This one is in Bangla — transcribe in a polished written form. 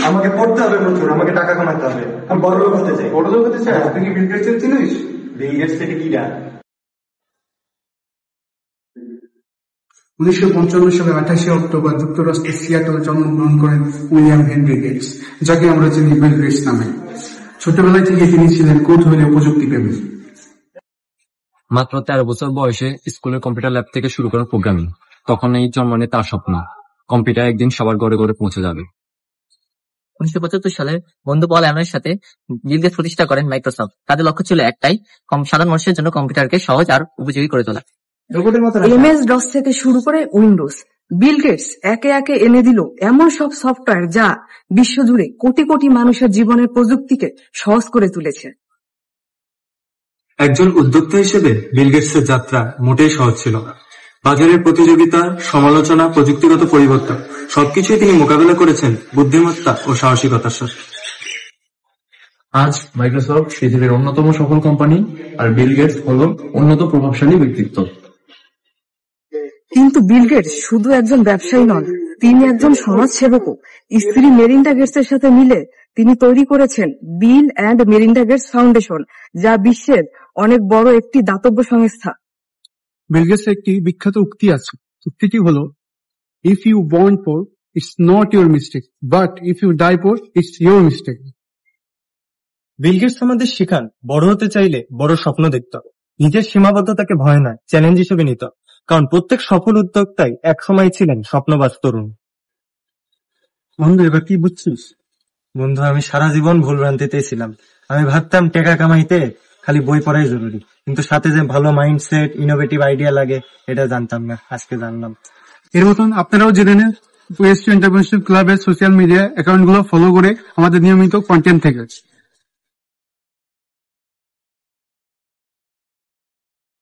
আমাকে পড়তে হবে প্রচুর, আমাকে টাকা কামাতে হবে, আমি বড় লোক হতে চাই। বড় লোক হতে চাই? তুই কি বিল গেটস চিনিস? বিল গেটস থেকে কি না? 1955 সালের 28 অক্টোবর যুক্তরাষ্ট্রের সিয়াটলে জন্মগ্রহণ করেন উইলিয়াম হেনরি গেটস, যাকে আমরা চিনি বিল গেটস নামে। ছোটবেলায় থেকে তিনি ছিলেন কৌতূহলী ও প্রযুক্তি প্রেমী। মাত্র 13 বছর বয়সে স্কুলের কম্পিউটার ল্যাব থেকে শুরু করেন প্রোগ্রামিং। তখন এই জন্ম নেয় তার স্বপ্ন, কম্পিউটার একদিন সবার ঘরে ঘরে পৌঁছে যাবে। 1975 সালে বন্ধু পল অ্যালনের সাথে বিল গেটস প্রতিষ্ঠা করেন মাইক্রোসফট। তাদের লক্ষ্য ছিল একটাই, সাধারণ মানুষের জন্য কম্পিউটারকে সহজ আর উপযোগী করে তোলা। MS DOS থেকে শুরু করে উইন্ডোজ, বিল গেটস একে একে এনে দিল এমন সব সফটওয়্যার যা বিশ্বজুড়ে কোটি কোটি মানুষের জীবনের প্রযুক্তিকে সহজ করে তুলেছে। একজন উদ্যোক্তা হিসেবে বিল গেটসের যাত্রা মোটেই সহজ ছিল না। বাজারের প্রতিযোগিতা, সমালোচনা, প্রযুক্তিগত পরিবর্তন সবকিছুই তিনি মোকাবেলা করেছেন বুদ্ধিমত্তা ও সাহসিকতার সাথে। আজ মাইক্রোসফট পৃথিবীর অন্যতম সফল কোম্পানি, আর বিল গেটস হল অন্যতম প্রভাবশালী ব্যক্তিত্ব। কিন্তু বিল গেটস শুধু একজন ব্যবসায়ী নন, তিনি একজন সমাজসেবকও। স্ত্রী মেলিন্ডা গেটসের সাথে মিলে তিনি তৈরি করেছেন Bill and Melinda Gates foundation, যা বিশ্বের অনেক বড় একটি দাতব্য সংস্থা। বিল গেটসের একটি বিখ্যাত উক্তি আছে। উক্তিটি হলো, if you born poor it's not your mistake, but if you die poor it's your mistake. Bill Gates আমাদের শেখান বড় হতে চাইলে বড় স্বপ্ন দেখতে হবে, নিজের সীমাবদ্ধতাকে ভয় নয় চ্যালেঞ্জ হিসেবে নিতে হবে। কারণ প্রত্যেক সফল উদ্যোক্তাই একসময় ছিলেন স্বপ্নবাজ তরুণ। বন্ধু, এবার কি বুঝছিস? বন্ধু, আমি সারা জীবন ভুলভ্রান্তিতেই ছিলাম। আমি ভাবতাম টাকা কামাইতে খালি বই পড়াই জরুরি, কিন্তু সাথে যে ভালো মাইন্ডসেট, ইনোভেটিভ আইডিয়া লাগে এটা জানতাম না, আজকে জানলাম। এর মতন আপনারাও জেনে নেন ওয়েস্ট এন্টারপ্রেনারশিপ ক্লাবের সোশ্যাল মিডিয়া অ্যাকাউন্টগুলো ফলো করে আমাদের নিয়মিত কন্টেন্ট থেকে।